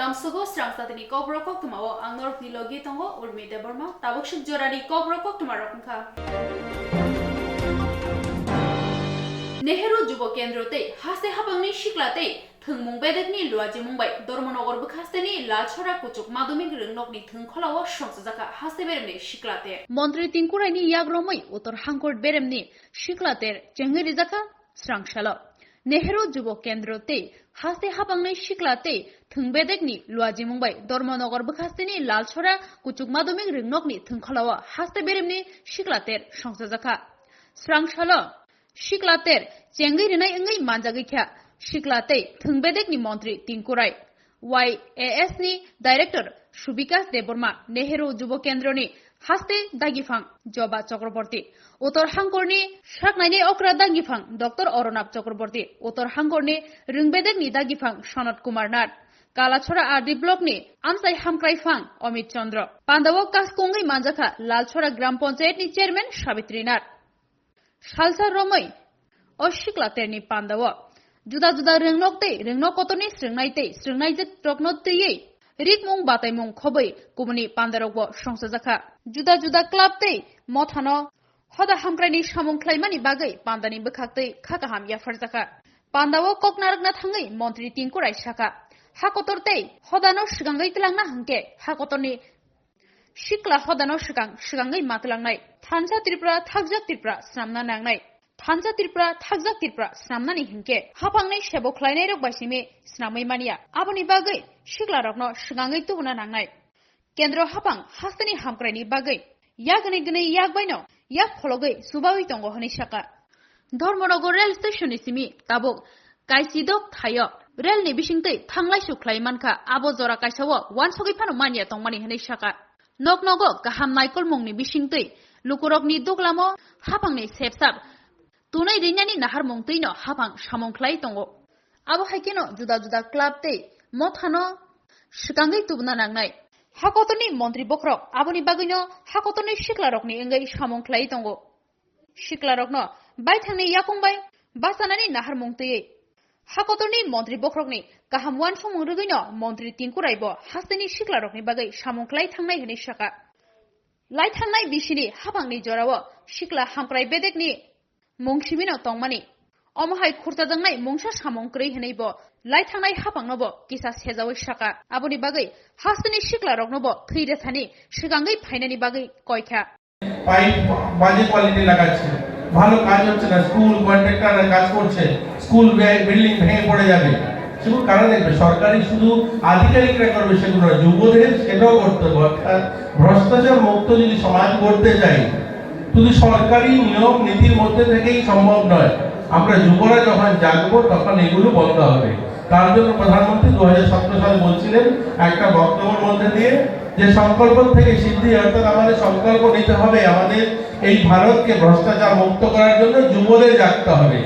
Gamsugo Swrangchati Kokborok Koktwma o Angnor Nilogi Tongo Urmi Debbarma Tabukshik Jorani Kokborok Koktwma Rokha Nehru Jubo Kendrote Hase Habangni Shiklate Thungmung Bedekni Luaji Mumbai Dormonogor Bukhasteni Lachora Kuchuk Madumik Ringnokni Thungkholawa Shomsazaka Hase Beremni Shiklate Montri Tinkuraini Yagromoi Utor Hankort Beremni Shiklater Chengirizaka Swrangchalo Nehru Jubo Kendrote Hase Habangni Shiklate Thungbedekni Luaji Mumbai Dormonogor Bukhasteni Lalchora Kuchuk Madumik Ringnokni Thungkholawa Hase Beremni Shiklater Shomsazaka Swrangchalo Shiklater Chengirinai Engai Manjagikha Shiklate Thungbedekni Montri Tinkurai YAS ni Director Subikas Debbarma Nehru Jubo Kendroni Haste Dagifang Joba Chakraborty Utor Hangkorni Shaknaini Okra Dagifang Dr. Oronab Chakraborty Utor Hangkorni Ringbedekni Dagifang Shanat Kumar Nat Kalachora Ardi Blockni Amsai Hamkrai Fang Omit Chandra Pandawo Kaskungai Manjaka Lalchora Gram Panchayat ni Chairman Savitri Nat Shalsa Romai Oshiklaterni Pandawo Juda Ringnokte Ringnokotoni Sringnai Sringnai Troknote Rikmung Bataimung Kobai Kumuni Pandarogbo Shomsazaka Juda Clubte Mothano Hoda Hamkrani Shamung Klaimani Bagai Pandani Bukakte Kakaham Yafarzaka Pandawo Koknaragna Tangai Montri Tinkurai Shaka Hakotorte Hodano Shigangai Tilangna Hanke Hakotoni Shikla Hodano Shigangai Matlangai Tanza Tripura Thakjak Tripura Samna Nangai Tanza Tripura Thakjak Tripura Samnani Hinke Hapangnai Shebo Klainai Basime Snamai Mania Aboni Bagai Shikla Rokno Shigangai Tubuna Nangai Kendro Hapang Hastani Hamkrani Bagai Yagani Gani Yagbaino Yak Hologai Subawi Tongo Honishaka Dormonogo Rail Station Isimi Tabuk Kaisidok Tayo Rail Nibishinte Tanglai Suklaimanka Abo Zora Kaisawa One Sogipano Mania Tongmani Honishaka Nok Nogo Gaham Michael Mongni Bishinte Lukurokni Duglamo Hapangni Sepsap Tunai Rinyani Nahar Mongtino Hapang Shamong Klai Tongo Abo Hakino Juda Club Te Mothano Shikangai Tubna Nangai Hakotoni Montri Bokrok Aboni Bagino Hakotoni Shiklarokni Engai Shamong Klai Tongo Shiklarokno Baitani Yakumbai Basanani Nahar Mongte Hakotoni Montri Bokrokni Kaham Wan Sumung Rugino Montri Tinkuraibo Hastani Shiklarokni Bagai Shamong Klai Tangnai Hini Shaka Lai Tangnai Bishini Hapangni Jorawo Shikla Hamprai Bedekni Mongshimino Tongmani Omohai Kurtadangai Mongsha Shamong Kri Henebo Lai Tangnai Hapangnobo Kisa Sezawi Shaka Aboni Bagai Hastani Shikla Roknobo Thani Shigangai Painani Bagai Koika pipe বাজে quality লাগাচ্ছে ভালো কাজ হচ্ছে না school কন্ট্রাক্টররা কাজ করছে school building ভেঙে পড়ে যাবে সেগুলো কারা দেখবে সরকারি শুধু আধিকারিকরা করবে সেগুলো যুবদের সেটাও করতে হবে অর্থাৎ ভ্রষ্টাচার মুক্ত যদি সমাজ করতে চাই শুধু সরকারি নিয়ম নীতির মধ্যে থেকেই সম্ভব নয় আমরা যুবরা যখন জাগবো তখন এগুলো বন্ধ হবে তার জন্য প্রধানমন্ত্রী 2017 সালে বলছিলেন একটা বক্তব্যের মধ্যে দিয়ে যে সংকল্প থেকে সিদ্ধি অর্থাৎ আমাদের সংকল্প নিতে হবে আমাদের এই ভারতকে ভ্রষ্টাচার মুক্ত করার জন্য যুবদের জাগতে হবে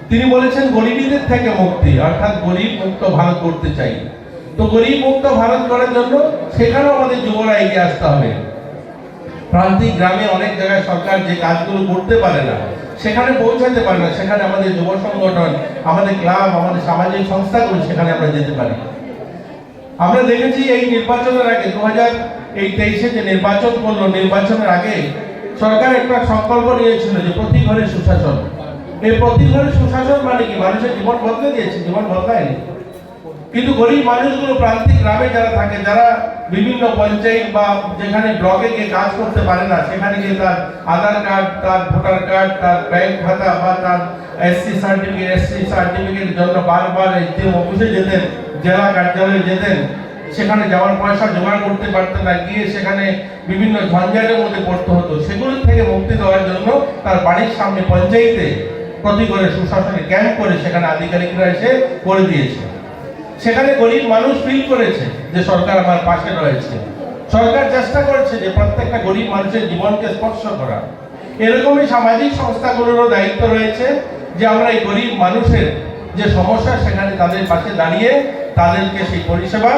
তিনি বলেছেন গরিবদের থেকে মুক্তি অর্থাৎ গরিব মুক্ত ভারত করতে চাই তো গরিব মুক্ত ভারত করার জন্য সেখানেও আমাদের যুবরা এগিয়ে আসতে হবে প্রান্তিক গ্রামে অনেক জায়গায় সরকার যে কাজগুলো করতে পারে না সেখানে পৌঁছাতে পারে না সেখানে আমাদের যুব সংগঠন আমাদের ক্লাব আমাদের সামাজিক সংস্থাগুলো সেখানে আমরা যেতে পারি আমরা দেখেছি এই নির্বাচনের আগে 2023 যে নির্বাচন করলো নির্বাচনের আগে সরকার একটা সংকল্প নিয়েছিল যে প্রতি ঘরে সুশাসন এই প্রতি ঘরে সুশাসন মানে কি মানুষের জীবন বদলে দিয়েছে জীবন বদলায়নি কিন্তু গরিব মানুষগুলো প্রান্তিক গ্রামে যারা থাকে যারা বিভিন্ন পঞ্চায়েত বা যেখানে ব্লকে গিয়ে কাজ করতে পারে না সেখানে গিয়ে তার আধার কার্ড তার ভোটার কার্ড তার ব্যাংক খাতা বা তার এসসি সার্টিফিকেটের জন্য বারবার এসডিএম অফিসে যেতেন জেলা কার্যালয়ে যেতেন সেখানে যাওয়ার পয়সা জোগাড় করতে পারতেন না গিয়ে সেখানে বিভিন্ন ঝঞ্ঝাটের মধ্যে পড়তে হতো সেগুলো থেকে মুক্তি দেওয়ার জন্য তার বাড়ির সামনে পঞ্চায়েতে প্রতি ঘরে সুশাসনের ক্যাম্প করে সেখানে আধিকারিকরা এসে করে দিয়েছে সেখানে গরিব মানুষ ফিল করেছে যে সরকার আমার পাশে রয়েছে সরকার চেষ্টা করছে যে প্রত্যেকটা গরিব মানুষের জীবনকে স্পর্শ করা এরকমই সামাজিক সংস্থাগুলোরও দায়িত্ব রয়েছে যে আমরা এই গরিব মানুষের যে সমস্যা সেখানে তাদের পাশে দাঁড়িয়ে তাদেরকে সেই পরিষেবা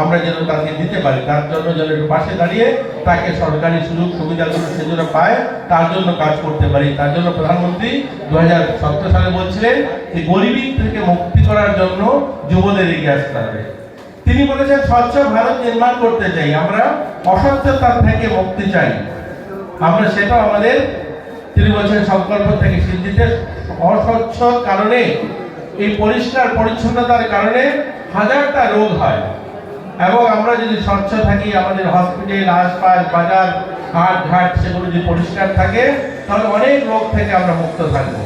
আমরা যেন তাকে দিতে পারি তার জন্য যেন পাশে দাঁড়িয়ে তাকে সরকারি সুযোগ সুবিধাগুলো সে যেন পায় তার জন্য কাজ করতে পারি তার জন্য প্রধানমন্ত্রী 2017 সালে বলছিলেন যে গরিবী থেকে মুক্তি করার জন্য যুবদের এগিয়ে আসতে হবে তিনি বলেছেন স্বচ্ছ ভারত নির্মাণ করতে চাই, আমরা অস্বচ্ছতা থেকে মুক্তি চাই। আমরা সেটাও আমাদের তিনি বলছেন সংকল্প থেকে সিদ্ধিতে অস্বচ্ছ কারণে এই পরিষ্কার পরিচ্ছন্নতার কারণে হাজারটা রোগ হয়, এবং আমরা যদি স্বচ্ছ থাকি, আমাদের হসপিটাল, আশপাশ, বাজার, হাট ঘাট সেগুলো যদি পরিষ্কার থাকে, তাহলে অনেক রোগ থেকে আমরা মুক্ত থাকবো।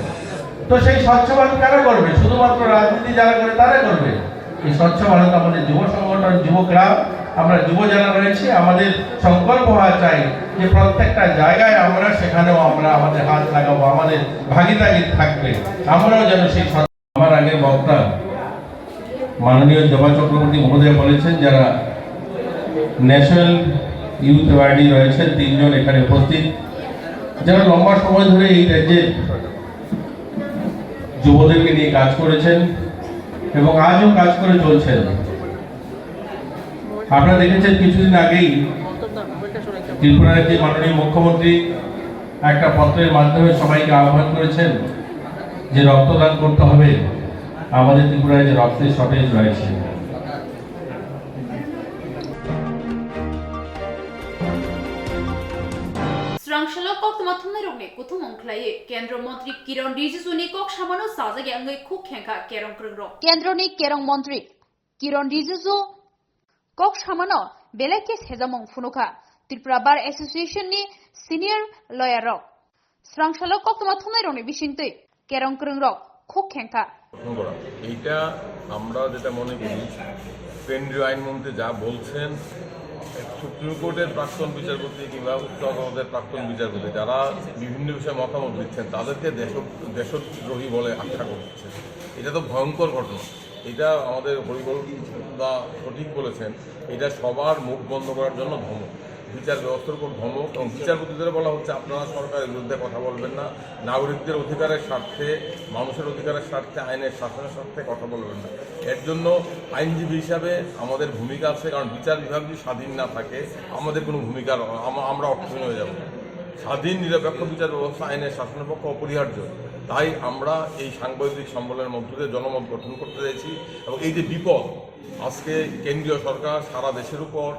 তো সেই স্বচ্ছ ভারত কারা করবে? শুধুমাত্র রাজনীতি যারা করে তারা করবে। এই স্বচ্ছ ভারত আমাদের যুব সংগঠন, যুবকরা, আমরা যুব যারা রয়েছে, আমাদের সংকল্প হওয়া চাই যে প্রত্যেকটা জায়গায় আমরা সেখানেও আমরা আমাদের হাত লাগাবো, আমাদের ভাগিদারি থাকবে, আমরাও যেন সেই। আমার আগের বক্তা মাননীয় জবা চক্রবর্তী মহোদয় বলেছেন, যারা ন্যাশনাল ইউথ অ্যাওয়ার্ডি রয়েছেন 3 জন এখানে উপস্থিত, যারা লম্বা সময় ধরে এই রাজ্যে যুবদেরকে নিয়ে কাজ করেছেন এবং আজও কাজ করে চলছেন। আপনারা দেখেছেন কিছুদিন আগেই ত্রিপুরার যে মাননীয় মুখ্যমন্ত্রী একটা পত্রের মাধ্যমে সবাইকে আহ্বান করেছেন যে রক্তদান করতে হবে, আমাদের ত্রিপুরায় যে রক্তের শর্টেজ রয়েছে। Swrangchati Koktwma thumnairokni kuthumong khlai Kendra Mantri Kiran Rijijuni kok samano sajagi angai khuk khenka kerong krungrok Kendroni kerong mantri Kiran Rijiju kok samano beleke sejamong phunuka Tripura Bar Association ni senior lawyer rok Swrangchati Koktwma thumnairokni bisingtui kerong krungrok khuk khenka এইটা আমরা যেটা মনে করি কেন্দ্রীয় আইনমন্ত্রী যা বলছেন, supreme কোর্টের প্রাক্তন বিচারপতি কিংবা উচ্চ আদালতের প্রাক্তন বিচারপতি যারা বিভিন্ন বিষয়ে মতামত দিচ্ছেন তাদেরকে দেশদ্রোহী বলে আখ্যা করছে। এটা তো ভয়ঙ্কর ঘটনা। এটা আমাদের হরিবল দা সঠিক বলেছেন, এটা সবার মুখ বন্ধ করার জন্য ধমক, বিচার ব্যবস্থার উপর ধমক। এবং বিচারপতিদের বলা হচ্ছে আপনারা সরকারের বিরুদ্ধে কথা বলবেন না, নাগরিকদের অধিকারের স্বার্থে, মানুষের অধিকারের স্বার্থে, আইনের শাসনের স্বার্থে কথা বলবেন না। এর জন্য আইনজীবী হিসাবে আমাদের ভূমিকা আছে, কারণ বিচার বিভাগ যদি স্বাধীন না থাকে আমাদের কোনো ভূমিকা, আমরা অর্থহীন হয়ে যাব। স্বাধীন নিরপেক্ষ বিচার ব্যবস্থা আইনের শাসনের পক্ষে অপরিহার্য। তাই আমরা এই সাংবাদিক সম্মেলনের মধ্য দিয়ে জনমত গঠন করতে চাইছি। এবং এই যে বিপদ, আজকে কেন্দ্রীয় সরকার সারা দেশের উপর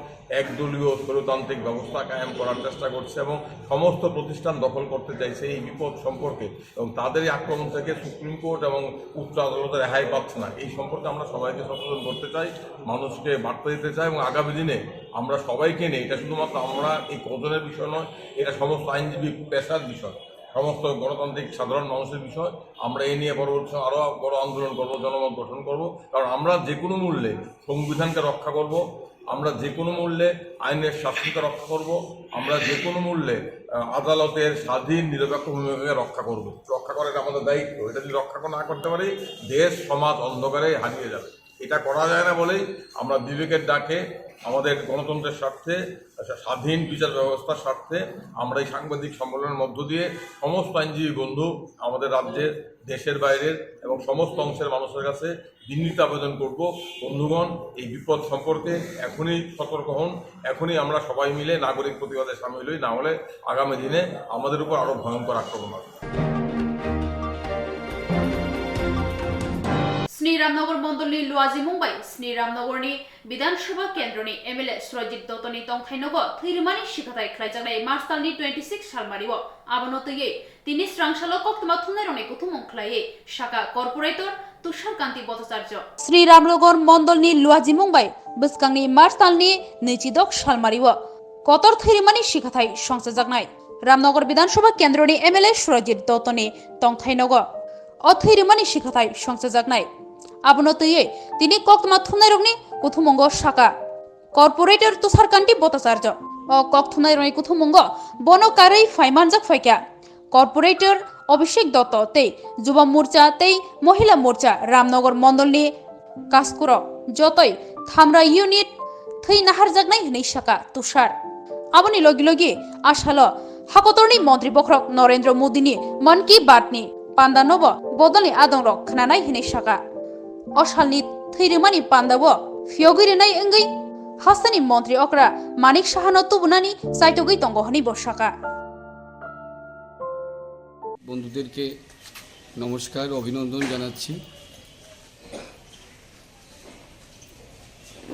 একদলীয় স্বৈরতান্ত্রিক ব্যবস্থা কায়েম করার চেষ্টা করছে এবং সমস্ত প্রতিষ্ঠান দখল করতে চাইছে, এই বিপদ সম্পর্কে এবং তাদের এই আক্রমণ থেকে সুপ্রিম কোর্ট এবং উচ্চ আদালতের রেহাই পাচ্ছে না, এই সম্পর্কে আমরা সবাইকে সচেতন করতে চাই, মানুষকে বার্তা দিতে চাই। এবং আগামী দিনে আমরা সবাইকে নিয়ে, এটা শুধুমাত্র আমরা এই কজনের বিষয় নয়, এটা সমস্ত আইনজীবী পেশার বিষয়, সমস্ত গণতান্ত্রিক সাধারণ মানুষের বিষয়। আমরা এই নিয়ে পরবর্তী আরও বড় আন্দোলন করব, জনমত গঠন করব। কারণ আমরা যে কোনো মূল্যে সংবিধানকে রক্ষা করব, আমরা যে কোনো মূল্যে আইনের শাসনকে রক্ষা করব, আমরা যে কোনো মূল্যে আদালতের স্বাধীন নিরপেক্ষ ভূমিকাকে রক্ষা করব। রক্ষা করাটা আমাদের দায়িত্ব। এটা যদি রক্ষা না করতে পারি, দেশ সমাজ অন্ধকারে হারিয়ে যাবে। এটা করা যায় না বলেই আমরা বিবেকের ডাকে, আমাদের গণতন্ত্রের স্বার্থে, স্বাধীন বিচার ব্যবস্থার স্বার্থে আমরা এই সাংবাদিক সম্মেলনের মধ্য দিয়ে সমস্ত আইনজীবী বন্ধু, আমাদের রাজ্যের, দেশের বাইরের এবং সমস্ত অংশের মানুষের কাছে বিনীত আবেদন করব, বন্ধুগণ এই বিপদ সম্পর্কে এখনই সতর্ক হন, এখনই আমরা সবাই মিলে নাগরিক প্রতিবাদে সামিল হই, না হলে আগামী দিনে আমাদের উপর আরও ভয়ঙ্কর আক্রমণ হবে। Swrangchati Mandolni Luaji Mumbai Swrangchati Bidansabha Kendroni MLA Swrajit Dotoni Tongthainogo Thirmani Shikatai Khlaijagnai Marstalni 26 Salmariwo Abonotoye Tini Swrangchati Koktwma thumnairokni kuthumong khlai Shaka Corporator Tushar Bhattacharya Swrangchati Mandolni Luaji Mumbai Buskangni Marstalni 26 Salmariwo Kotor Thirmani Shikatai Songsajagnai Ramnagar Bidansabha Kendroni MLA Swrajit Dotoni Tongthainogo Othirmani Shikatai Songsajagnai Abonotoye tini Koktwma thumnairokni kuthumong Shaka Corporator Tushar Bhattacharya o Koktwma kuthumong bono karei faimanjak faikya Corporator Abhishek Dotto tei Juba Morcha tei Mohila Morcha Ramnagar Mandolni Kaskuro jotoi Thamra Unit thei naharjagnai hinai Shaka Tushar Aboni logi ashalo Hakotorni Mantri Bokrok Narendra Modini Man Ki Baat ni Pandanobo Bodolni Adongrok khnanai hinai Shaka Oshalni Thirmani Pandabo Fiogirinai Engai Hastani Mantri Okra Manik Shahano Tubunani Saitogi Tongohani Boshaka বন্ধুদেরকে নমস্কার, অভিনন্দন জানাচ্ছি।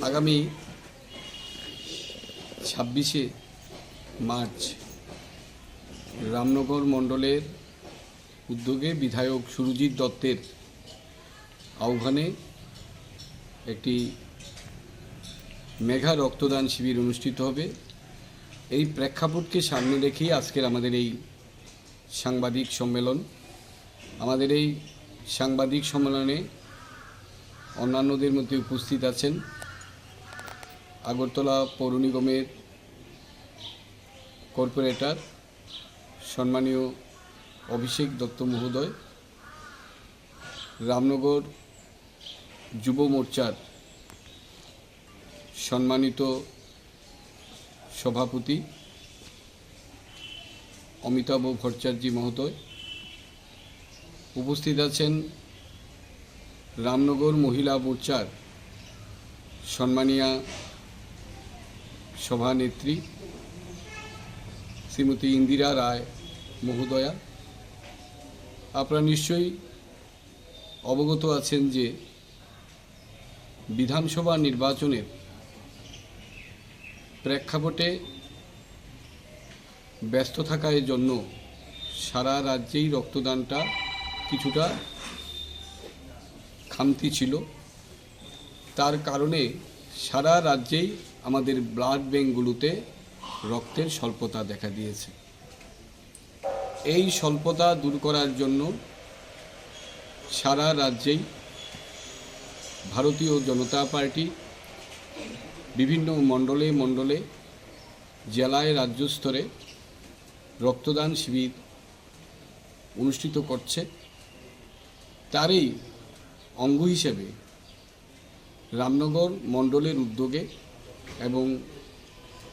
আগামী 26শে March Ramnagar মণ্ডলের উদ্যোগে বিধায়ক সুরজিৎ দত্তের আহ্বানে একটি মেগা রক্তদান শিবির অনুষ্ঠিত হবে। এই প্রেক্ষাপটকে সামনে রেখেই আজকের আমাদের এই সাংবাদিক সম্মেলন। আমাদের এই সাংবাদিক সম্মেলনে অন্যান্যদের মধ্যে উপস্থিত আছেন আগরতলা পৌর নিগমের কর্পোরেটর সম্মানীয় অভিষেক দত্ত মহোদয়, রামনগর যুব মোর্চার সম্মানিত সভাপতি অমিতাভ ভট্টাচার্য মহোদয়, উপস্থিত আছেন রামনগর মহিলা মোর্চার সম্মানীয়া সভানেত্রী শ্রীমতী ইন্দিরা রায় মহোদয়া। আপনারা নিশ্চয়ই অবগত আছেন যে বিধানসভা নির্বাচনের প্রেক্ষাপটে ব্যস্ত থাকার জন্য সারা রাজ্যেই রক্তদানটা কিছুটা খামতি ছিল। তার কারণে সারা রাজ্যেই আমাদের ব্লাড ব্যাঙ্কগুলোতে রক্তের স্বল্পতা দেখা দিয়েছে। এই স্বল্পতা দূর করার জন্য সারা রাজ্যেই ভারতীয় জনতা পার্টি বিভিন্ন মণ্ডলে মণ্ডলে জেলায় রাজ্য স্তরে রক্তদান শিবির অনুষ্ঠিত করছে। তারই অঙ্গ হিসেবে রামনগর মণ্ডলের উদ্যোগে এবং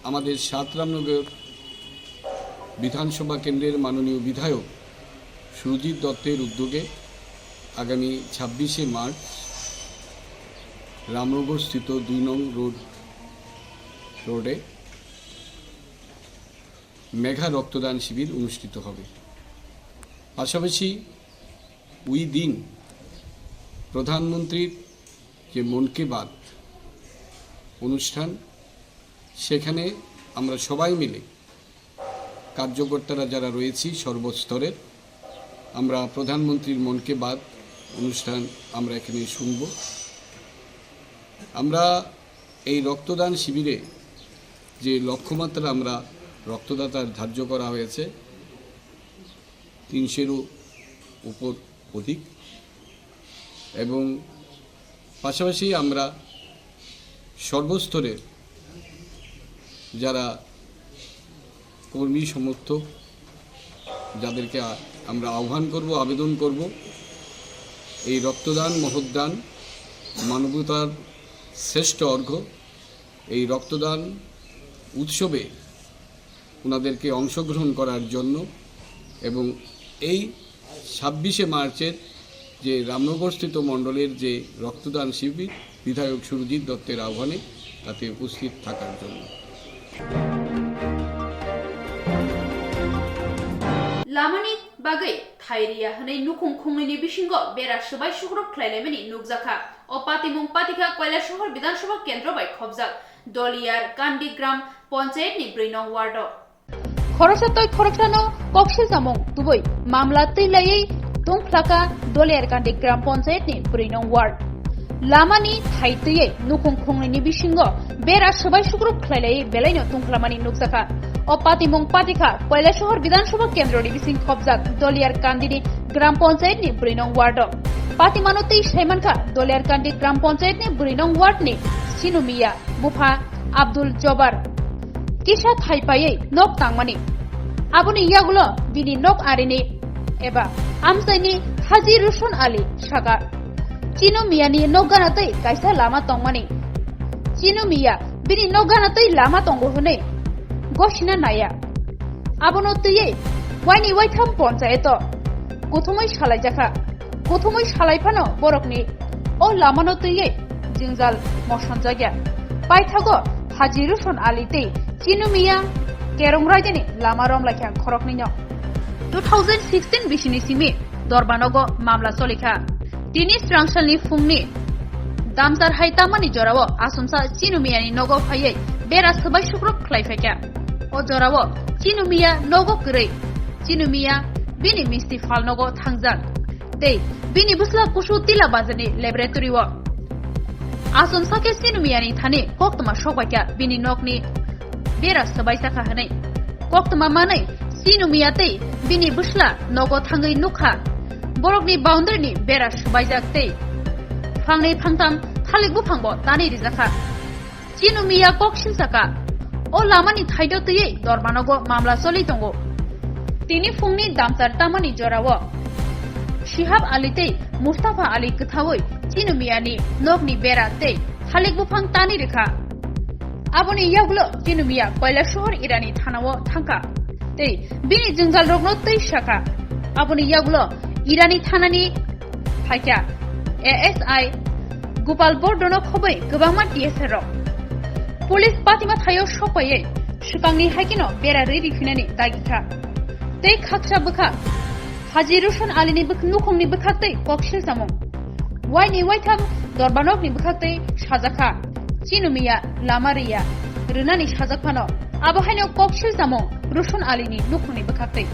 আমাদের 7 রামনগর বিধানসভা কেন্দ্রের মাননীয় বিধায়ক সুরজিৎ দত্তের উদ্যোগে আগামী 26শে মার্চ রামনগর স্থিত 2 নং রোডে মেগা রক্তদান শিবির অনুষ্ঠিত হবে। পাশাপাশি ওই দিন প্রধানমন্ত্রীর যে মন কি বাত অনুষ্ঠান, সেখানে আমরা সবাই মিলে কার্যকর্তারা যারা রয়েছি সর্বস্তরের, আমরা প্রধানমন্ত্রীর মন কি বাত অনুষ্ঠান আমরা এখানে শুনব। আমরা এই রক্তদান শিবিরে যে লক্ষ্যমাত্রা আমরা রক্তদাতার ধার্য করা হয়েছে 300-এরও উপর অধিক, এবং পাশাপাশি আমরা সর্বস্তরের যারা কর্মী সমর্থক যাদেরকে আমরা আহ্বান করব, আবেদন করব, এই রক্তদান মহোদ্দান মানবতার শ্রেষ্ঠ অর্ঘ্য, এই রক্তদান উৎসবে ওনাদেরকে অংশগ্রহণ করার জন্য এবং এই 26শে মার্চের যে রামনগরস্থিত মণ্ডলের যে রক্তদান শিবির বিধায়ক সুরজিৎ দত্তের আহ্বানে তাতে উপস্থিত থাকার জন্য। লামানি বাগै थाइरिया हनै नुखुं खुंनि बिसिंगो बेरा सबाय सुग्रब ख्लायलायमानि नुकजाखा अ पातिमुं पातिखा कैलाशहर विधानसभा केन्द्र बाय खबजाक दलियार कान्दिग्राम पञ्चायतनि 4 नं वार्ड खरसातय खरसानो कक्सि जामुं दुबै मामला तैलायै दंख्लाका दलियार कान्दिग्राम पञ्चायतनि 4 नं वार्ड लामानि थाइतयै नुखुं खुंनि बिसिंगो बेरा सबाय सुग्रब ख्लायलायै बेलायनो दंख्लामानि नुकजाखा अ पातिमुं पातिखा कैलाशहर विधानसभा केन्द्रनि बिसिं खबजाक दलियार कान्दिनि ग्राम पञ्चायतनि 4 नं वार्ड पातिमानोतै सैमानखा दलियार कान्दी ग्राम पञ्चायतनि 4 नं वार्डनि सिनुमिया मुफा आब्दुल जबार किसा थाइपायै नक तांमानि आबुनि यागुलो बिनि नक आरिनि एबा आमसाइनि हाजी रुशन आली सागा सिनुमियानि नगानातै कायसा लामा तंमानि सिनुमिया बिनि नगानातै लामा तंगो हनै गसिना नाया आबनो तैयै वाइनि वाइथाम पञ्चायत गथमै सालायजाखा गथमै सालायफानो बरकनि अ लामानो तैयै जिंजाल मसन जायगा पाइथागो हाजी रुशन आलितै चिनुमिया केरं रायजोनि लामा रमलायखा खरकनिनो 2016 बिसिनि सिमि दरबानगो मामला सलिखा दिनि स्रांसालनि फुंनि दामजार हाय तामानि जराव आसमसा चिनुमियानि नगो फायै बेरा सबाय सुग्रब ख्लायफायका अ जराव चिनुमिया नगो गरै चिनुमिया बिनि मिस्ति फाल नगो थांजाक तै बिनि बुस्ला कुसु तिला बाजारनि लेबरेटरि व आसमसा के चिनुमियानि थाने कोक्तमा सबायका बिनि नगनि बेरा सबाय साखा हनै कोक्तमा मानै चिनुमिया तै बिनि बुस्ला नगो थाङै नुखा बरकनि बाउन्डारिनि बेरा सबायजाक तै फांनै फांथाम थालिक बुफांबो तानि रिजाखा चिनुमिया कक्सिन साका अ लामानि थाइद तयै दरमानगो मामला चलि दंगो तिनि फुंनि दामसार तामानि जराव शिहाब आली तै मुस्ताफा आली कथावै चिनुमियानि नगनि बेरा तै थालिक बुफां तानि रेखा आबनि यागलो चिनुमिया कयला शहर इरानि थानाव थांका तै बिनि जंजाल रगनो तै शाखा आबनि यागलो Irani थानानि फायका ASI Gopal बर्धनो खबै गोबांमा TSR police पातिमा थायो सपायै सुकांनि हाइकिनो बेरा रेडि फिनानि दागिखा तै खाक्षा बखा हाजि रुशन आलिनि बख नुखंनि बखातै कक्सिल सामं वाइनि वाइथाम दरबानकनि बखातै साजाखा चिनुमिया लामारिया रुनानि साजाखानो आबहायनो कक्सिल सामं रुशन आलिनि नुखंनि बखातै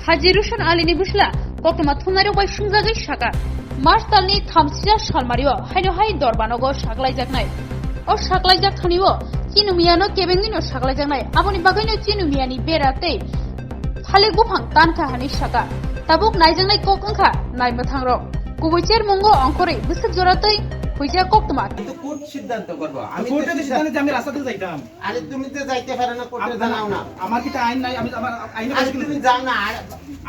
हाजि रुशन आलिनि बुस्ला कोक्तमा थुनारो बाय सुंजागै साका मार्च दालनि 30 सालमारियो हायनो हाय दरबानगो साग्लायजाकनाय अ साग्लायजाक थानियो चिनुमियानो केबेंनिनो साग्लायजाकनाय आबनि बागैनो चिनुमियानि बेराते थालिक बुफां तानखा हानि साका ताबुक नायजांनाय कक अंखा नायमो थांरो गुबैचेर मंगो अंकरे बिसक जरातै হইছে কোক্তমা কিন্তু কোর্ট সিদ্ধান্ত করব আমি কোর্টের সিদ্ধান্তে আমি রাস্তাতে যাইতাম আরে তুমি তো যাইতে পারো না কোর্টে জানাও না আমার কি আইন নাই আমি আমার আইনে আরে তুমি যাও না আর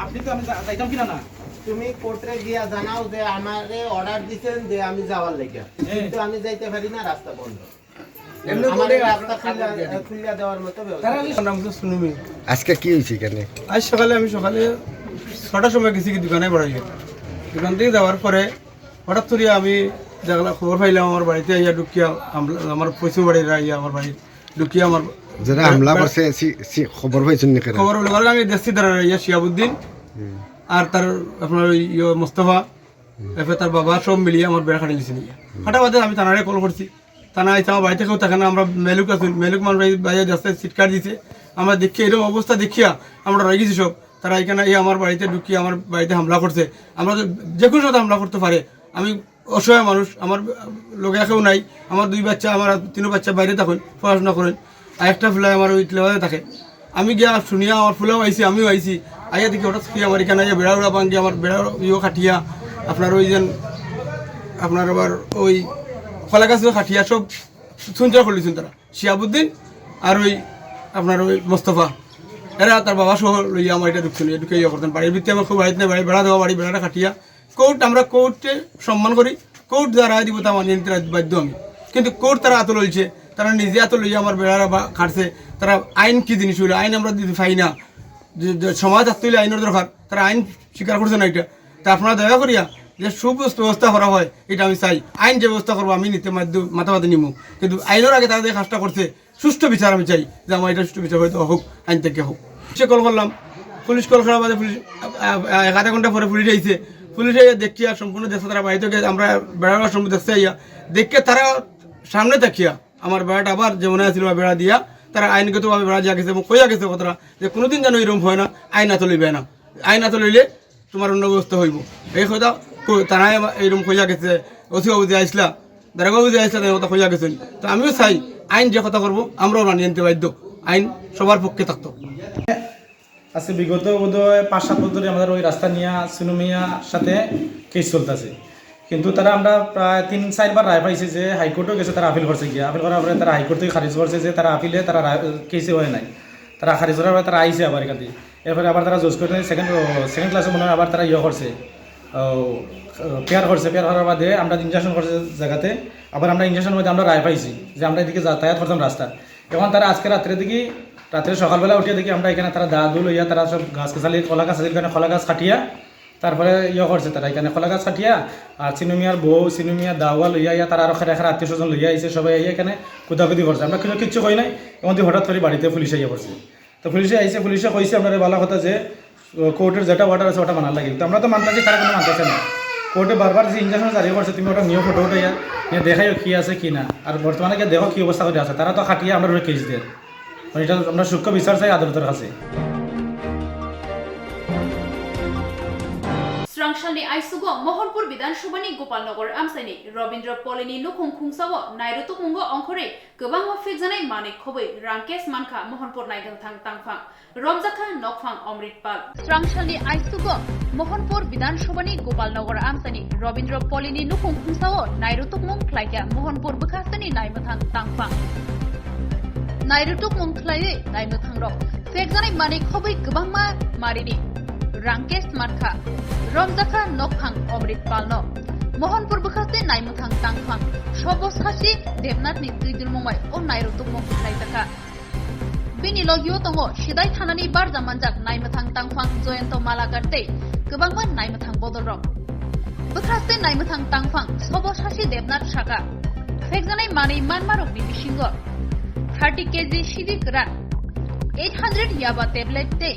আপনি তো আমি যাইতাম কিনা না তুমি কোর্টে গিয়া জানাও যে আমারে অর্ডার দিবেন যে আমি যাওয়ার লাগা কিন্তু আমি যাইতে পারি না রাস্তা বন্ধ এমনি করে রাস্তা খুলে দেওয়ার মতো ব্যবস্থা নাম তো শুনুমি আজকে কি হয়েছে এখানে? আজ সকালে 6টার সময় গেছি কি দোকানে বড়াই দোকান থেকে যাওয়ার পরে হঠাৎ করে আমি দেখলাম খবর পাইলাম আমার বাড়িতে আইয়া ঢুকিয়া আমার পশ্চিম বাড়ির আইয়া আমার বাড়ি ঢুকিয়া আমার যারা হামলা করছে খবর পাইছেন নাকি? খবর হলো আমি দেখছি তারা ইয়া শিয়াবুদ্দিন আর তার আপনার মোস্তফা এরপরে তার বাবা সব মিলিয়ে আমার বেড়া খাটি দিয়েছিল হাঁটা বাদে আমি থানারে কল করছি থানা আইসা আমার বাড়িতে কেউ থাকে না আমরা মেলুক আছি মেলুক মানুষ বাইরে রাস্তায় সিটকার দিছে আমরা দেখি এরকম অবস্থা দেখিয়া আমরা রয়ে গেছি সব তারা এখানে আমার বাড়িতে ঢুকিয়ে আমার বাড়িতে হামলা করছে আমরা যে কোনো সাথে হামলা করতে পারে আমি অসহায় মানুষ আমার লোকে কেউ নাই আমার 2 বাচ্চা আমার 3 বাচ্চা বাইরে থাকেন পড়াশোনা করেন আর একটা ফুলাই আমার ওই লেবারে থাকে আমি গিয়া শুনিয়া আমার ফুলাও আইসি আমিও আইসি আইয়া দেখি হঠাৎ কি আমার এখানে বেড়া উড়া ভাঙ্গি আমার বেড়া ইয়ে খাটিয়া আপনার ওই যেন আপনার আবার ওই কলা গাছ খাটিয়া সব সুন্দর করলিছেন তারা শিয়াবুদ্দিন আর ওই আপনার ওই মোস্তফা এরা তার বাবা সহ লইয়া আমার এটা ঢুকছিল ঢুকে ইয়ে করতেন বাড়ির ভিত্তি আমার খুব বাড়িতে নেই বাড়ি বেড়া দেওয়া বাড়ি বেড়াটা খাটিয়া কোর্ট আমরা কোর্টে সম্মান করি কোর্ট যা রায় দিব তা মানিয়ে নিতে বাধ্য আমি কিন্তু কোর্ট তারা এত লইছে তারা নিজে এত লইয়া আমার বেড়ারা খাটছে তারা আইন কি জিনিস হইলো আইন আমরা দিতে পাই না যে সমাজ থাকতে হইলে আইনের দরকার তারা আইন স্বীকার করছে না এটা তা আপনারা দয়া করিয়া যে সুব্যবস্থা করা হয় এটা আমি চাই আইন যে ব্যবস্থা করবো আমি নিতে মাথা মাথা নিমু কিন্তু আইনের আগে তারা যে কাজটা করছে সুষ্ঠু বিচার আমি চাই যে আমার এটা সুষ্ঠু বিচার হয়তো হোক আইন থেকে হোক সে কল করলাম পুলিশ কল করার বাদে পুলিশ 1/2 ঘন্টা পরে পুলিশ আইছে পুলিশে দেখিয়া সম্পূর্ণ দেখছে তারা বাড়িতে আমরা বেড়াবার সম্পূর্ণ দেখতে আইয়া দেখে তারা সামনে দেখিয়া আমার বেড়াটা আবার যেমন আছিল বেড়া দিয়া তারা আইনগতভাবে বেড়া দিয়া গেছে এবং কইয়া গেছে কথাটা যে কোনোদিন যেন এরকম হয় না আইন এত লইবে না আইন এত লইলে তোমার অন্য ব্যবস্থা হইব এই কথা তারা এইরকম কইয়া গেছে অথিবাবু যে আইসলা দারোগাবু যে আইসলা কথা কইয়া গেছেন তো আমিও চাই আইন যে কথা করবো আমরাও মানিয়ে নিতে বাধ্য আইন সবার পক্ষে থাকতো আজকে বিগত বোধহয় 5-7 বছর ধরে আমাদের ওই রাস্তা নিয়ে চিনুমিয়ার সাথে কেস চলতেছে কিন্তু তারা আমরা প্রায় 3-4 বার রায় পাইছে যে হাইকোর্টও গেছে তারা আপিল করছে গিয়া আপিল করার পরে তারা হাইকোর্ট থেকে খারিজ করছে যে তারা আপিলে তারা কেসে হয় নাই তারা খারিজ করার পরে তারা আইসে আবার এখানে এরপরে আবার তারা জজ করতে সেকেন্ড ক্লাসে মনে হয় আবার তারা ইয়ে করছে পেয়ার করছে পেয়ার করার বাদে আমরা ইনজেকশন করছে জায়গাতে আবার আমরা ইনজেকশনের মধ্যে আমরা রায় পাইছি যে আমরা এদিকে যাতায়াত করতাম রাস্তা এখন তারা আজকে রাত্রে সকালবেলা উঠিয়ে দেখি আমরা এখানে তারা দাদু লইয়া তারা সব গাছ গাছালি কলা গাছ এখানে কলা গাছ কাটিয়া তারপরে ইয়ে করছে তারা এখানে কলা গাছ কাটিয়া আর চিনুমিয়ার বউ চিনুমিয়ার দাওয়া লইয়া ইয়া তারা আরো খেরা আত্মীয় স্বজন লইয়া আইসে সবাই এখানে কুদাকুদি করছে আমরা কিচ্ছু কই নাই এমন হঠাৎ করে বাড়িতে পুলিশ আইয়া পড়ছে তো পুলিশে আইসে পুলিশে কইছে আপনার ভালো কথা যে কোর্টের যেটা অর্ডার আছে ওটা মানার লাগে তো আমরা তো মানতেছি তারা কোনো মানতেছে না কোর্টে বারবার যে ইঞ্জেকশন জারি করছে তুমি ওটা নিয়ে ফটো উঠে নিয়ে দেখাইও কি আছে কি না, আর বর্তমানে গিয়ে দেখো কি অবস্থা করে আছে, তারা তো খাটিয়ে আমরা কেস দেয়, এটা আমরা সূক্ষ্ম বিচার চাই আদালতের কাছে। Swrangchati Aisugo Mohanpur Bidanshabani Gopalnagar Amsani Robindra Polini Nukhung Khungsawo Nairutuk Mungo Onkore Gobang Ofik Janai Manik Khoboi Rankes Manka Mohanpur Naigang Thang Tangphang Romjaka Nokphang Omrit Pal Swrangchati Aisugo Mohanpur Bidanshabani Gopalnagar Amsani Robindra Polini Nukhung Khungsawo Nairutuk Mung Khlaika Mohanpur Bukhastani Naimathang Tangphang Nairutuk Mung Khlai Naimathang Rok Fek Janai Manik Khoboi Gobangma Marini Rankes Manka Romjaka Nokphang Omrit Palno Mohanpur Bukhaste Naimuthang Tangphang Shobos Hashi Debnat ni Tridul Mumbai o Nairutuk Mung Khlaitaka Bini Logio Tongo Shidai Thanani Barja Manjak Naimuthang Tangphang Joyento Malagarte Gobangma Naimuthang Bodolrok Bukhaste Naimuthang Tangphang Shobos Hashi Debnat Shaka Fekjanai Mani Manmarok ni Bishingo 30 kg Shidi Kran 800 Yaba tablet te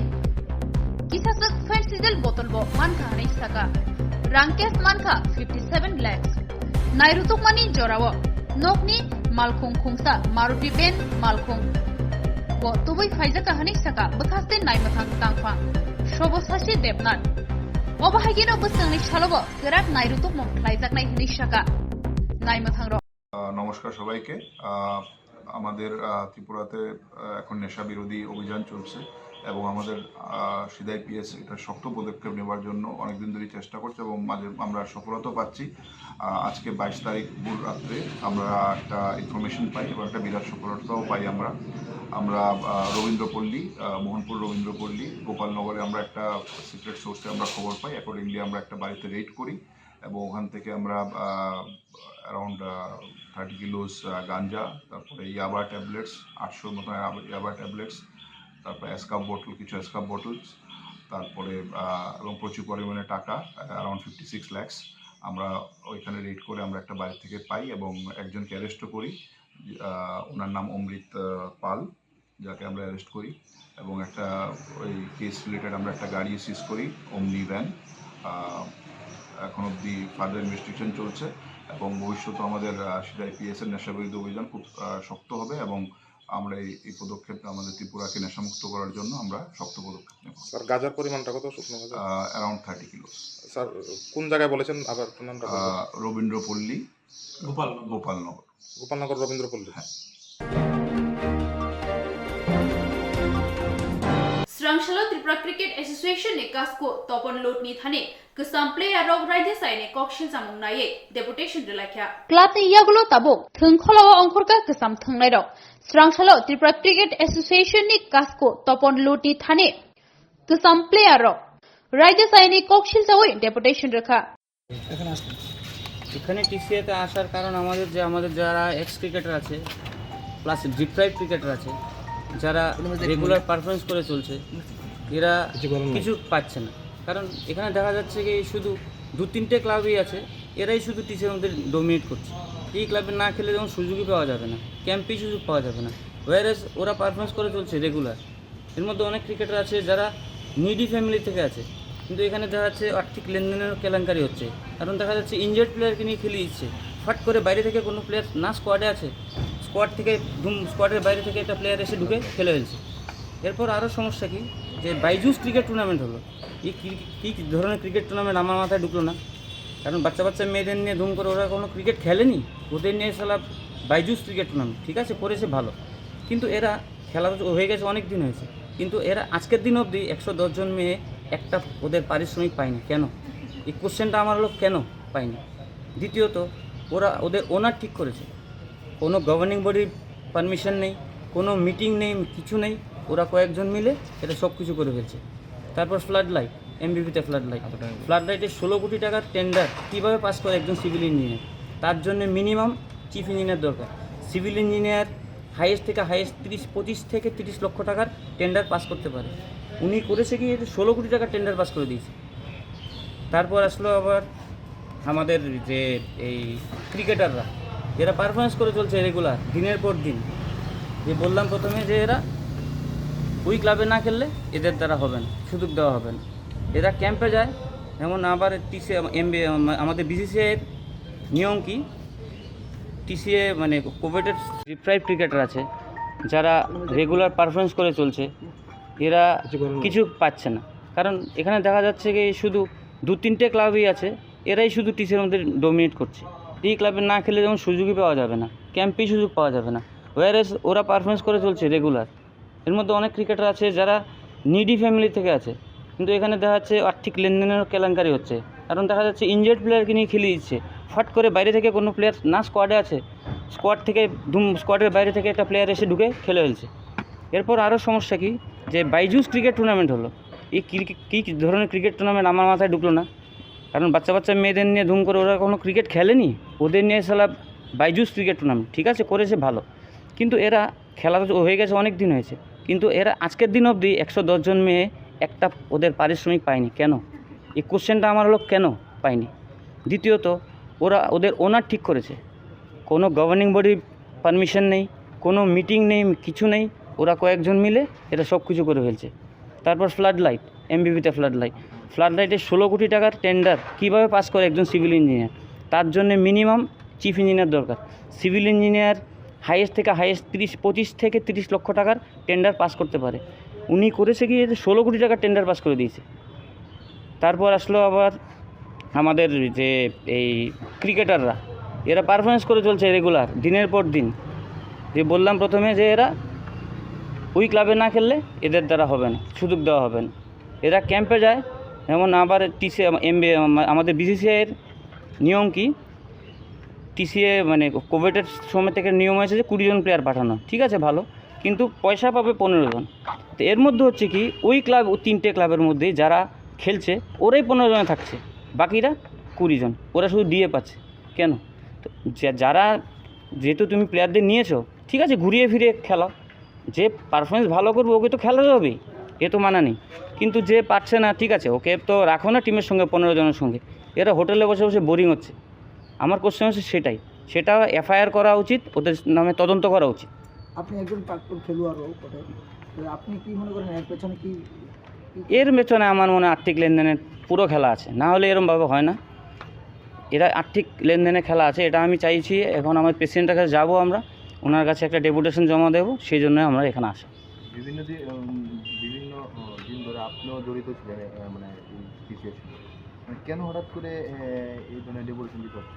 Kisasak Fensizel bottle bo manka Saka Rankes manka 57 lakhs Nairutuk mani jorawo Nokni Malkhung Khungsa Maruti Ben Malkhung Bo Tubui Faizaka Saka Bukhaste Naimathang Tangphang Shobosashi Debnat Obahagino Busangni Shalobo Gerak Nairutuk Mung Khlaijaknai Saka Naimathang Ro নমস্কার সবাইকে। আমাদের ত্রিপুরাতে এখন নেশা বিরোধী অভিযান চলছে এবং আমাদের সিদাই পিএস এটা শক্ত পদক্ষেপ নেওয়ার জন্য অনেকদিন ধরে চেষ্টা করছে এবং মাঝে আমরা সফলতা পাচ্ছি। আজকে 22 তারিখ ভোর রাত্রে আমরা একটা ইনফরমেশন পাই এবং একটা বিরাট সফলতাও পাই। আমরা রবীন্দ্রপল্লী মোহনপুর রবীন্দ্রপল্লী গোপালনগরে আমরা একটা সিক্রেট সোর্সে আমরা খবর পাই। অ্যাকর্ডিংলি আমরা একটা বাড়িতে রেড করি এবং ওখান থেকে আমরা অ্যারাউন্ড 30 কিলোস গাঞ্জা, তারপরে ইয়াবা ট্যাবলেটস 800 মতো ইয়াবা ট্যাবলেটস, তারপরে কিছু স্কাপ বটলস, তারপরে এবং প্রচুর পরিমাণে টাকা অ্যারাউন্ড 56 lakhs আমরা ওইখানে রেড করে আমরা একটা বাড়ি থেকে পাই এবং একজনকে অ্যারেস্টও করি। ওনার নাম অমৃত পাল, যাকে আমরা অ্যারেস্ট করি এবং একটা ওই কেস রিলেটেড আমরা একটা গাড়ি সিজ করি ওমনি ভ্যান। এখন অবধি ফার্দার ইনভেস্টিগেশন চলছে এবং ভবিষ্যতে আমাদের সিদাই পিএস এর নেশাবিরোধী অভিযান খুব শক্ত হবে এবং আমরা এই পদক্ষেপ আমাদের ত্রিপুরাকে নেশামুক্ত করার জন্য আমরা শক্ত পদক্ষেপ নেব। স্যার গাঁজার পরিমাণটা কত? শুকনো গাঁজা অ্যারাউন্ড 30 কিলো। স্যার কোন জায়গায় বলেছেন আবার নামটা? রবীন্দ্রপল্লী গোপালনগর রবীন্দ্রপল্লী। হ্যাঁ। Swrangchati Tripura Cricket Association ne kasko topon lot ni thane kusam player rog raide sai ne kokshil samung naye deputation relakya club ne yagulo tabo thungkholawa ongkhorka kusam thungnai rok Swrangchati Tripura Cricket Association ne kasko topon lot ni thane kusam player rog raide sai ne kokshil sawoi deputation rakha এখানে টিসিএতে আসার কারণ আমাদের যারা x cricketer আছে plus deprive cricketer আছে যারা regular performance করে চলছে, এরা কিছু পাচ্ছে না। কারণ এখানে দেখা যাচ্ছে কি শুধু 2-3টে ক্লাবই আছে, এরাই শুধু টিসির মধ্যে ডোমিনেট করছে। এই ক্লাবে না খেলে যেমন সুযোগই পাওয়া যাবে না, ক্যাম্পেই সুযোগ পাওয়া যাবে না, ওয়ারেস ওরা পারফরমেন্স করে চলছে রেগুলার। এর মধ্যে অনেক ক্রিকেটার আছে যারা নিডি ফ্যামিলি থেকে আছে, কিন্তু এখানে দেখা যাচ্ছে আর্থিক লেনদেনের কেলেঙ্কারি হচ্ছে। কারণ দেখা যাচ্ছে ইনজার্ড প্লেয়ারকে নিয়ে খেলে দিচ্ছে, ফাট করে বাইরে থেকে কোনো প্লেয়ার না স্কোয়াডে আছে, স্কোয়াডের বাইরে থেকে একটা প্লেয়ার এসে ঢুকে খেলে ফেলছে। এরপর আরও সমস্যা কি, যে বাইজুস ক্রিকেট টুর্নামেন্ট হলো। এই কী ধরনের ক্রিকেট টুর্নামেন্ট আমার মাথায় ঢুকলো না। কারণ বাচ্চা মেয়েদের নিয়ে ধুম করে ওরা কোনো ক্রিকেট খেলেনি, ওদের নিয়ে সালা বাইজুস ক্রিকেট টুর্নামেন্ট ঠিক আছে করেছে ভালো, কিন্তু এরা খেলা হয়ে গেছে অনেক দিন হয়েছে, কিন্তু এরা আজকের দিন অবধি 110 জন মেয়ে একটা ওদের পারিশ্রমিক পায়নি। কেন? এই কোশ্চেনটা আমার হলো কেন পায়নি। দ্বিতীয়ত ওদের ওনার ঠিক করেছে, কোনো গভর্নিং বডির পারমিশন নেই, কোনো মিটিং নেই, কিছু নেই, ওরা কয়েকজন মিলে এটা সব কিছু করে ফেলছে। তারপর ফ্লাড লাইট, এমবিপিতে ফ্লাড লাইটে 16 কোটি টাকার টেন্ডার কীভাবে পাস করে একজন সিভিল ইঞ্জিনিয়ার? তার জন্য মিনিমাম চিফ ইঞ্জিনিয়ার দরকার। সিভিল ইঞ্জিনিয়ার হাইয়েস্ট থেকে হাইয়েস্ট 25 থেকে 30 লক্ষ টাকার টেন্ডার পাস করতে পারে। উনি করেছে কি 16 কোটি টাকার টেন্ডার পাস করে দিয়েছে। তারপর আসলো আবার আমাদের যে এই ক্রিকেটাররা, এরা পারফরমেন্স করে চলছে রেগুলার দিনের পর দিন। যে বললাম প্রথমে যে এরা ওই ক্লাবে না খেললে এদের দ্বারা হবে না, সুযোগ দেওয়া হবে না। এরা ক্যাম্পে যায়, যেমন আবার আমাদের বিসিসিআইয়ের নিয়ম কি, টিসিএ মানে কোভিডের ডিপ্রাইভ ক্রিকেটার আছে যারা রেগুলার পারফরমেন্স করে চলছে, এরা কিছু পাচ্ছে না। কারণ এখানে দেখা যাচ্ছে কি শুধু 2-3টে ক্লাবই আছে, এরাই শুধু টিসির মধ্যে ডোমিনেট করছে। এই ক্লাবে না খেলে যেমন সুযোগই পাওয়া যাবে না, ক্যাম্পেই সুযোগ পাওয়া যাবে না, ওয়ারেস ওরা পারফরমেন্স করে চলছে রেগুলার। এর মধ্যে অনেক ক্রিকেটার আছে যারা নিডি ফ্যামিলি থেকে আছে, কিন্তু এখানে দেখা যাচ্ছে আর্থিক লেনদেনের কেলেঙ্কারি হচ্ছে। কারণ দেখা যাচ্ছে ইনজেড প্লেয়ারকে নিয়ে খেলিয়ে দিচ্ছে, ফট করে বাইরে থেকে কোনো প্লেয়ার না স্কোয়াডে আছে, স্কোয়াডের বাইরে থেকে একটা প্লেয়ার এসে ঢুকে খেলে ফেলছে। এরপর আরও সমস্যা কি, যে বাইজুস ক্রিকেট টুর্নামেন্ট হলো। এই কী ধরনের ক্রিকেট টুর্নামেন্ট আমার মাথায় ঢুকলো না। কারণ বাচ্চা মেয়েদের নিয়ে ধুম করে ওরা কোনো ক্রিকেট খেলেনি, ওদের নিয়ে সালা বাইজুস ক্রিকেট টুর্নামেন্ট ঠিক আছে করেছে ভালো, কিন্তু এরা খেলা তো হয়ে গেছে অনেক দিন হয়েছে, কিন্তু এরা আজকের দিন অবধি 110 জন মেয়ে একটা ওদের পারিশ্রমিক পায়নি। কেন? এই কোশ্চেনটা আমার হলো কেন পায়নি। দ্বিতীয়ত ওদের ওনার ঠিক করেছে, কোনো গভর্নিং বডির পারমিশন নেই, কোনো মিটিং নেই, কিছু নেই, ওরা কয়েকজন মিলে এটা সব কিছু করে ফেলছে। তারপর ফ্লাড লাইট, এমবিবিতে ফ্লাড লাইটের 16 কোটি টাকার টেন্ডার কীভাবে পাস করে একজন সিভিল ইঞ্জিনিয়ার? তার জন্য মিনিমাম চিফ ইঞ্জিনিয়ার দরকার। সিভিল ইঞ্জিনিয়ার হাইয়েস্ট থেকে হাইয়েস্ট 25 থেকে 30 লক্ষ টাকার টেন্ডার পাস করতে পারে। উনি করেছে কি 16 কোটি টাকার টেন্ডার পাস করে দিয়েছে। তারপর আসলো আবার আমাদের যে এই ক্রিকেটাররা, এরা পারফরমেন্স করে চলছে রেগুলার দিনের পর দিন। যে বললাম প্রথমে যে এরা ওই ক্লাবে না খেললে এদের দ্বারা হবে না, সুযোগ দেওয়া হবে না। এরা ক্যাম্পে যায়, যেমন আবার আমাদের বিসিসিআইয়ের নিয়ম কি, টিসিএ মানে কোভিডের সময় থেকে নিয়ম হয়েছে যে 20 জন প্লেয়ার পাঠানো, ঠিক আছে ভালো, কিন্তু পয়সা পাবে 15 জন। তো এর মধ্যে হচ্ছে কি ওই 3টে ক্লাবের মধ্যে যারা খেলছে ওরাই 15 জনে থাকছে, বাকিরা 20 জন, ওরা শুধু দিয়ে পাচ্ছে। কেন? তো যারা যেহেতু তুমি প্লেয়ারদের নিয়েছো, ঠিক আছে ঘুরিয়ে ফিরিয়ে খেলাও, যে পারফরমেন্স ভালো করবে ওকে তো খেলা যাবেই, এ তো মানা নেই। কিন্তু যে পারছে না, ঠিক আছে ওকে তো রাখো না টিমের সঙ্গে 15 জনের সঙ্গে, এরা হোটেলে বসে বসে বোরিং হচ্ছে। আমার কোশ্চেন হচ্ছে সেটা এফআইআর করা উচিত, ওদের নামে তদন্ত করা উচিত। আপনি একজন প্রাক্তন খেলোয়াড়ও বটে, তো আপনি কি মনে করেন এর পেছনে কি? এর পেছনে আমার মনে আর্থিক লেনদেনের পুরো খেলা আছে, না হলে এরমভাবে হয় না। এরা আর্থিক লেনদেনে খেলা আছে, এটা আমি চাইছি। এখন আমার প্রেসিডেন্টের কাছে যাবো, আমরা ওনার কাছে একটা ডেপুটেশন জমা দেবো, সেই জন্য আমরা এখানে আসা। বিভিন্ন দিন ধরে আপনিও জড়িত ছিলেন মানে কেন হঠাৎ করে এই ধরনের ডেপুটেশন দিতে হচ্ছে?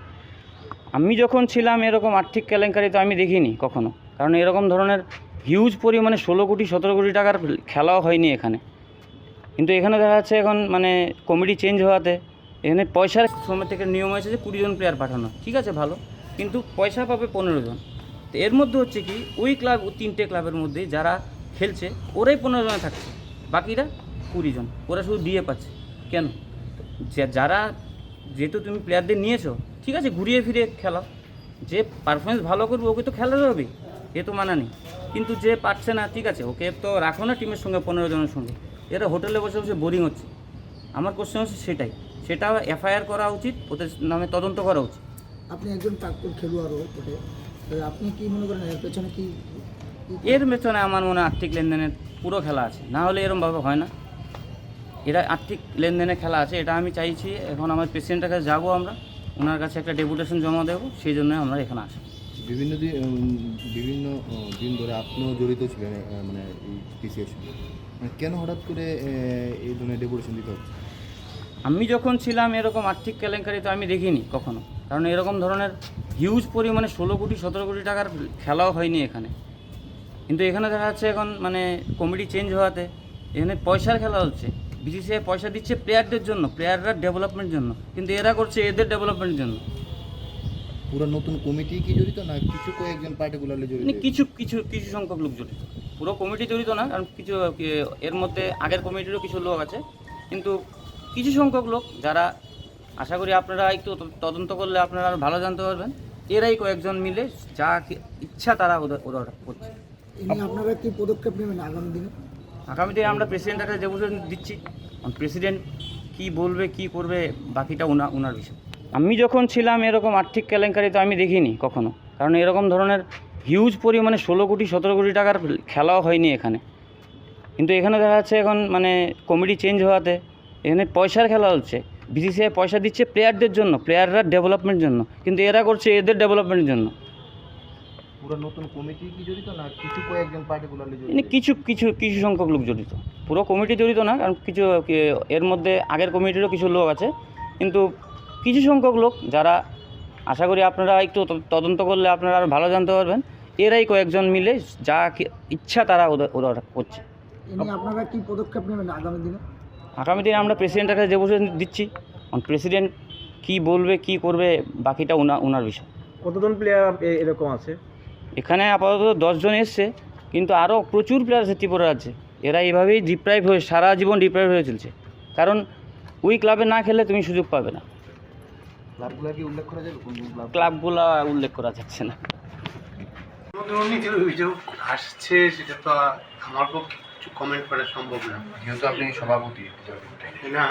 আমি যখন ছিলাম এরকম আর্থিক কেলেঙ্কারি তো আমি দেখিনি কখনো, কারণ এরকম ধরনের হিউজ পরিমাণে 16 কোটি 17 কোটি টাকার খেলাও হয়নি এখানে। কিন্তু এখানে দেখা যাচ্ছে এখন মানে কমিটি চেঞ্জ হওয়াতে এখানে পয়সার সময় থেকে নিয়ম হয়েছে যে 20 জন প্লেয়ার পাঠানো, ঠিক আছে ভালো, কিন্তু পয়সা পাবে 15 জন। তো এর মধ্যে হচ্ছে কি ওই 3টে ক্লাবের মধ্যে যারা খেলছে ওরাই 15 জনে থাকছে, বাকিরা 20 জন, ওরা শুধু দিয়ে পাচ্ছে। কেন? যারা যেহেতু তুমি প্লেয়ারদের নিয়েছো, ঠিক আছে ঘুরিয়ে ফিরিয়ে খেলাও, যে পারফরমেন্স ভালো করবে ওকে তো খেলা যাবে, এ তো মানা নেই। কিন্তু যে পারছে না, ঠিক আছে ওকে তো রাখো না টিমের সঙ্গে 15 জনের সঙ্গে, এরা হোটেলে বসে বসে বোরিং হচ্ছে। আমার কোশ্চেন হচ্ছে সেটা এফআইআর করা উচিত, ওদের নামে তদন্ত করা উচিত। আপনি একজন প্রাক্তন খেলোয়াড়ও বটে, তো আপনি কি মনে করেন এর পেছনে কি? এর পেছনে আমার মনে আর্থিক লেনদেনের পুরো খেলা আছে, না হলে এরমভাবে হয় না। এরা আর্থিক লেনদেনের খেলা আছে, এটা আমি চাইছি। এখন আমার প্রেসিডেন্টের কাছে যাবো, আমরা ওনার কাছে একটা ডেপুটেশন জমা দেবো, সেই জন্য আমরা এখানে আসি। বিভিন্ন দিন ধরে আপনিও জড়িত ছিলেন মানে এই টিসিএর সঙ্গে, মানে কেন হঠাৎ করে এই ধরনের ডেপুটেশন দিতে হচ্ছে? আমি যখন ছিলাম এরকম আর্থিক কেলেঙ্কারি তো আমি দেখিনি কখনো, কারণ এরকম ধরনের হিউজ পরিমাণে 16 কোটি 17 কোটি টাকার খেলাও হয়নি এখানে। কিন্তু এখানে দেখা যাচ্ছে এখন মানে কমিটি চেঞ্জ হওয়াতে এখানে পয়সার খেলা হচ্ছে। বিসিসিআই পয়সা দিচ্ছে প্লেয়ারদের জন্য, প্লেয়াররা ডেভেলপমেন্টের জন্য, কিন্তু এরা করছে এদের ডেভেলপমেন্টের জন্য। পুরো নতুন কমিটি কি জড়িত না কিছু কয়েকজন পার্টিকুলারলি জড়িত? কিছু সংখ্যক লোক জড়িত, পুরো কমিটি জড়িত না, কারণ কিছু এর মধ্যে আগের কমিটিরও কিছু লোক আছে, কিন্তু কিছু সংখ্যক লোক যারা আশা করি আপনারা একটু তদন্ত করলে আপনারা আরও ভালো জানতে পারবেন। এরাই কয়েকজন মিলে যা ইচ্ছা তারা ওরা করছে। আপনারা কি পদক্ষেপ নেবেন আগামী দিনে? আগামী দিনে আমরা প্রেসিডেন্টের কাছে ডেপুটেশন দিচ্ছি, প্রেসিডেন্ট কি বলবে কি করবে বাকিটা ওনার বিষয়। আমি যখন ছিলাম এরকম আর্থিক কেলেঙ্কারি তো আমি দেখিনি কখনো, কারণ এরকম ধরনের হিউজ পরিমাণে 16 কোটি 17 কোটি টাকার খেলাও হয়নি এখানে। কিন্তু এখানে দেখা যাচ্ছে এখন মানে কমিটি চেঞ্জ হওয়াতে এখানে পয়সার খেলা হচ্ছে। বিসিসিআই পয়সা দিচ্ছে প্লেয়ারদের জন্য, প্লেয়াররা ডেভেলপমেন্ট জন্য, কিন্তু এরা করছে এদের ডেভেলপমেন্টের জন্য। পুরো নতুন কমিটি কি জড়িত না কিছু কয়েকজন পার্টিকুলারলি জড়িত? মানে কিছু সংখ্যক লোক জড়িত, পুরো কমিটি জড়িত না, কারণ কিছু এর মধ্যে আগের কমিটিরও কিছু লোক আছে, কিন্তু কিছু সংখ্যক লোক যারা, আশা করি আপনারা একটু তদন্ত করলে আপনারা আরও ভালো জানতে পারবেন, এরাই কয়েকজন মিলে যা ইচ্ছা তারা ওরা করছে। এ নিয়ে আপনারা কি পদক্ষেপ নেবেন আগামী দিনে? আগামী দিনে আমরা প্রেসিডেন্টের কাছে ডেপুটেশন দিচ্ছি, প্রেসিডেন্ট কি বলবে কি করবে বাকিটা ওনার বিষয়। কতজন প্লেয়ার এরকম আছে? এখানে আপাতত 10 জন এসছে, কিন্তু আরও প্রচুর প্লেয়ার আছে ত্রিপুরা আছে, এরা এইভাবেই ডিপ্রাইভ হয়ে সারা জীবন ডিপ্রাইভ হয়ে চলছে, কারণ ওই ক্লাবে না খেললে তুমি সুযোগ পাবে না। ক্লাবগুলো কি উল্লেখ করা যাবে? কোন কোন ক্লাব? ক্লাবগুলো উল্লেখ করা যাচ্ছে না। দুর্নীতির অভিযোগ আসছে, সেটা তো আমার পক্ষে কিছু কমেন্ট করা সম্ভব না, যেহেতু আপনি সভাপতি না।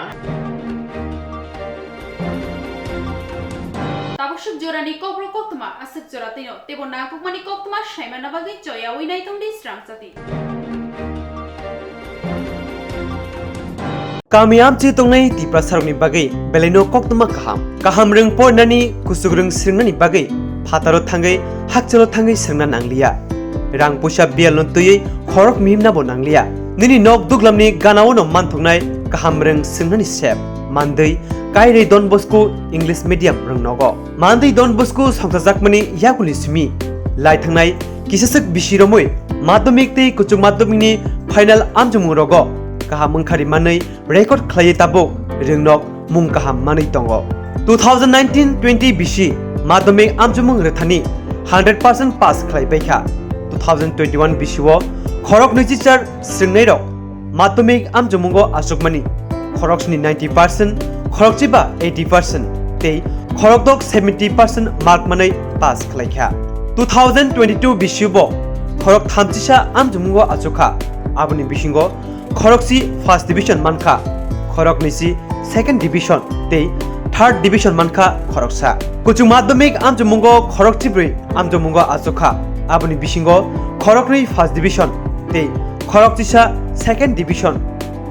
Tabusuk jorani Kokborok Koktwma asuk joratino tebo nakukmani Koktwma shaimana bagi joya winai tongdi Swrangchati. Kamiam chi tongnai ti prasarokni bagai beleno Koktwma kaham reng pornani kusugreng sringnani bagai phataro thangai hakchalo thangai srengna nanglia rang pusa bialon tuyei khorok mihimna bo nanglia nini nok duglamni ganao no manthoknai kaham reng sringnani sep mandei Kairei Don Bosco English Medium reng nogo mandei Don Bosco songsajakmani yakuli simi lai thangnai kisasuk bisiromoi madhyamik tei kuchuk madhyamikni final amjumung rogo kaham mangkhari manei record khlai tabo rengnok mung kaham manei tongo 2019-20 bisi madhyamik amjumung rethani 100% pass khlai baikha 2021 bisiwo khorok nichichar sringnai rok madhyamik amjumungo asukmani khoroksni 90% khorokchiba 80% tei khorokdok 70% mark manei pass khlaikha 2022 bisibo khorok thamchisa amjumungo asukha aboni bisingo khoroksi first division mankha khorok nisi second division tei third division mankha khoroksa kuchuk madhyamik amjumungo khorokchibri amjumungo asukha aboni bisingo khorokni first division tei khorokchisa second division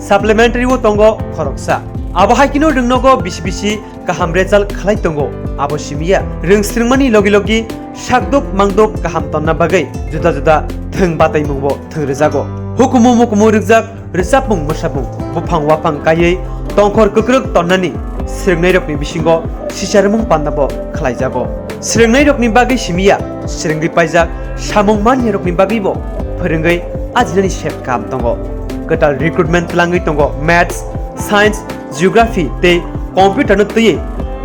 supplementary wo tongo khoroksa abo haikino rungnogo bisi kaham result khlai tongo abo simia rungsringmani logi sakdok mangdok kaham tonna bagai juda thung batai mungbo thungrejago hukumu mukumu rujak resapmung musabung bufang wapang kayei tongkhor kukruk tonnani sringnai rokni bisingo sisarmung pandabo khlaijago sringnai rokni bagai simia sringri paijak samung mani rokni bagai bo phorungai ajnani sep kam tongo Katal recruitment langai tongo maths science geography te computer no tuye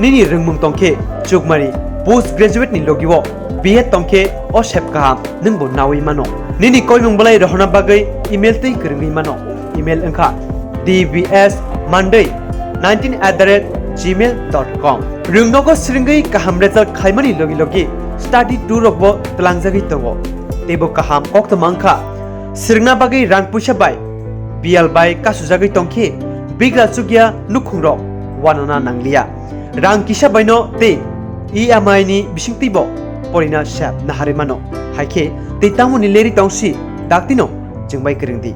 nini rungmung tongke chukmari post graduate ni logiwo BA tongke o sep kaham ningbo nawi mano nini koimung balai rohna bagai email tei kringai mano email engkha dbs19@gmail.com rungnogo sringai kaham result khaimani logi study tour rokbo tlangjagi tongo tebo kaham Koktwma engkha sringna bagai rang puisa bai bial bai kasujagi tongke bigra chugya nukhungrok wanana nanglia rang kisa baino te EMI ni bisingtibo porina sap naharimano haike te tamuni leri tongsi daktino jengbai kringdi